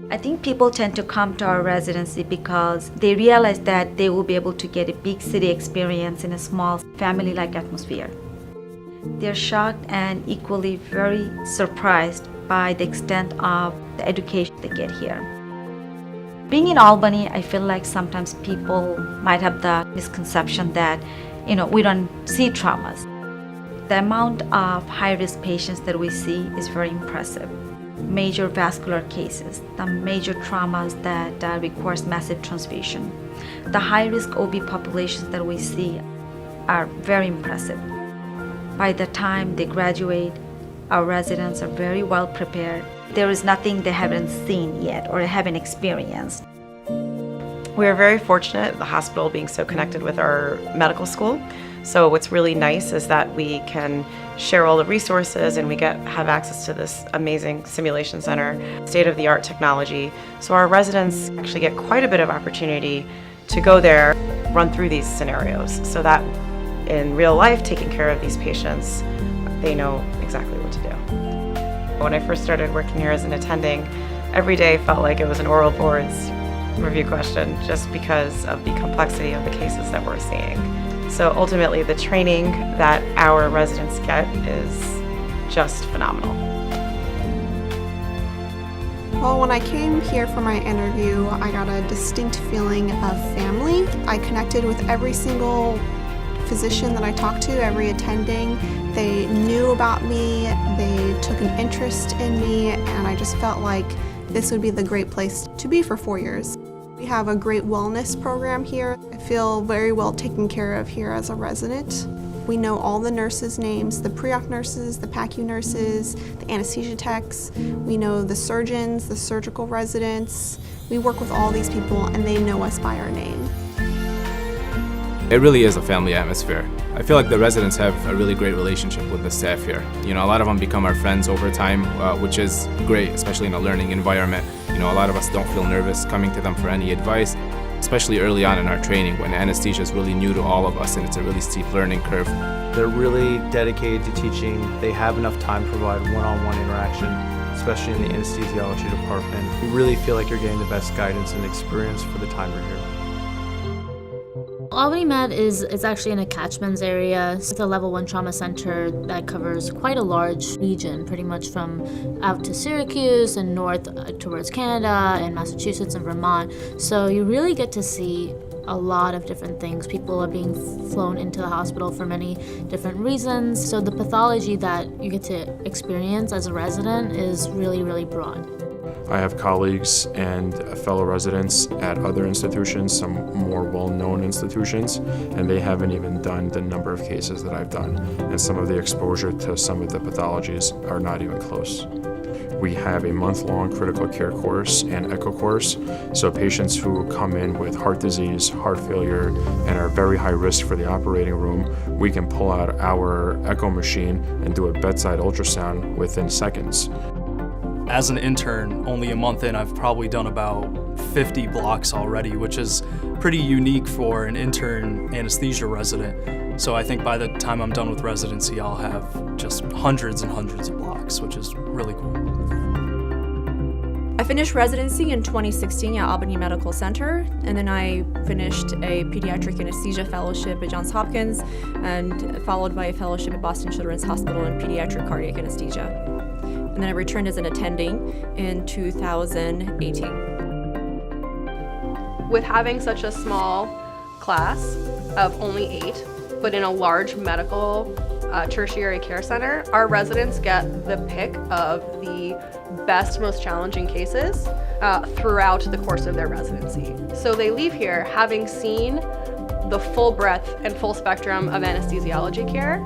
I think people tend to come to our residency because they realize that they will be able to get a big city experience in a small family-like atmosphere. They're shocked and equally very surprised by the extent of the education they get here. Being in Albany, I feel like sometimes people might have the misconception that, we don't see traumas. The amount of high-risk patients that we see is very impressive. Major vascular cases, the major traumas that requires massive transfusion. The high-risk OB populations that we see are very impressive. By the time they graduate, our residents are very well prepared. There is nothing they haven't seen yet or haven't experienced. We're very fortunate, the hospital being so connected with our medical school. So what's really nice is that we can share all the resources and we have access to this amazing simulation center, state-of-the-art technology. So our residents actually get quite a bit of opportunity to go there, run through these scenarios, so that in real life, taking care of these patients, they know exactly what to do. When I first started working here as an attending, every day felt like it was an oral boards review question, just because of the complexity of the cases that we're seeing. So ultimately, the training that our residents get is just phenomenal. Well, when I came here for my interview, I got a distinct feeling of family. I connected with every single physician that I talked to, every attending. They knew about me, they took an interest in me, and I just felt like this would be the great place to be for 4 years. We have a great wellness program here. I feel very well taken care of here as a resident. We know all the nurses' names, the pre-op nurses, the PACU nurses, the anesthesia techs. We know the surgeons, the surgical residents. We work with all these people and they know us by our name. It really is a family atmosphere. I feel like the residents have a really great relationship with the staff here. A lot of them become our friends over time, which is great, especially in a learning environment. A lot of us don't feel nervous coming to them for any advice, especially early on in our training when anesthesia is really new to all of us and it's a really steep learning curve. They're really dedicated to teaching. They have enough time to provide one-on-one interaction, especially in the anesthesiology department. You really feel like you're getting the best guidance and experience for the time you're here. Albany Med is actually in a catchment area. It's a level 1 trauma center that covers quite a large region, pretty much from out to Syracuse and north towards Canada and Massachusetts and Vermont. So you really get to see a lot of different things. People are being flown into the hospital for many different reasons. So the pathology that you get to experience as a resident is really, really broad. I have colleagues and fellow residents at other institutions, some more well-known institutions, and they haven't even done the number of cases that I've done. And some of the exposure to some of the pathologies are not even close. We have a month-long critical care course and echo course, so patients who come in with heart disease, heart failure, and are very high risk for the operating room, we can pull out our echo machine and do a bedside ultrasound within seconds. As an intern, only a month in, I've probably done about 50 blocks already, which is pretty unique for an intern anesthesia resident. So I think by the time I'm done with residency, I'll have just hundreds and hundreds of blocks, which is really cool. I finished residency in 2016 at Albany Medical Center, and then I finished a pediatric anesthesia fellowship at Johns Hopkins, and followed by a fellowship at Boston Children's Hospital in pediatric cardiac anesthesia. And then I returned as an attending in 2018. With having such a small class of only 8, but in a large medical tertiary care center, our residents get the pick of the best, most challenging cases throughout the course of their residency. So they leave here having seen the full breadth and full spectrum of anesthesiology care.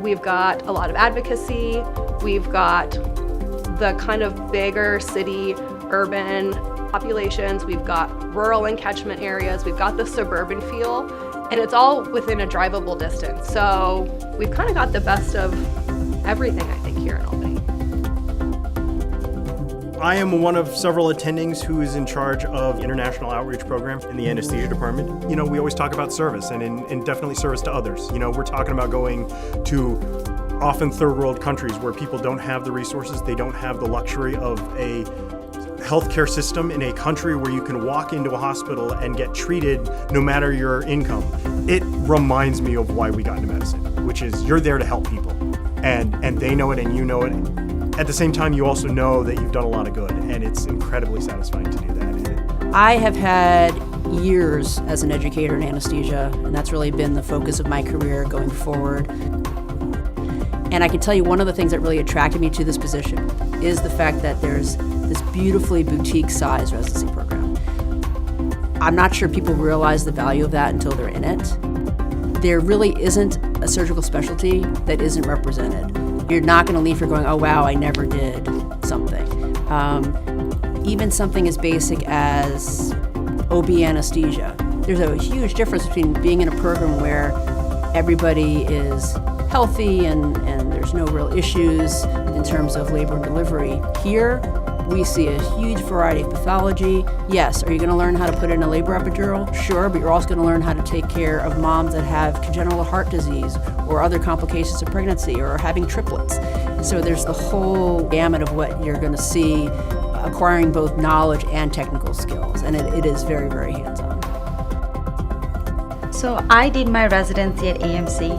We've got a lot of advocacy. We've got the kind of bigger city, urban populations. We've got rural and catchment areas. We've got the suburban feel, and it's all within a drivable distance. So we've kind of got the best of everything, I think, here in Albany. I am one of several attendings who is in charge of the international outreach program in the anesthesia department. We always talk about service and definitely service to others. We're talking about going to often third world countries where people don't have the resources, they don't have the luxury of a healthcare system in a country where you can walk into a hospital and get treated no matter your income, it reminds me of why we got into medicine, which is you're there to help people. And they know it and you know it. At the same time, you also know that you've done a lot of good, and it's incredibly satisfying to do that. I have had years as an educator in anesthesia, and that's really been the focus of my career going forward. And I can tell you one of the things that really attracted me to this position is the fact that there's this beautifully boutique-sized residency program. I'm not sure people realize the value of that until they're in it. There really isn't a surgical specialty that isn't represented. You're not going to leave here going, oh wow, I never did something. Even something as basic as OB anesthesia. There's a huge difference between being in a program where everybody is healthy and there's no real issues in terms of labor and delivery. Here, we see a huge variety of pathology. Yes, are you going to learn how to put in a labor epidural? Sure, but you're also going to learn how to take care of moms that have congenital heart disease or other complications of pregnancy or are having triplets. So there's the whole gamut of what you're going to see, acquiring both knowledge and technical skills, and it is very, very hands-on. So I did my residency at AMC,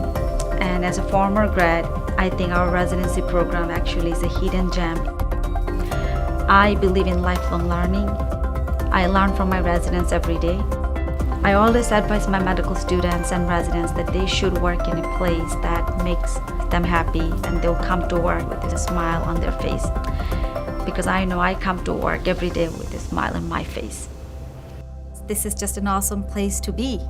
and as a former grad, I think our residency program actually is a hidden gem. I believe in lifelong learning. I learn from my residents every day. I always advise my medical students and residents that they should work in a place that makes them happy, and they'll come to work with a smile on their face. Because I know I come to work every day with a smile on my face. This is just an awesome place to be.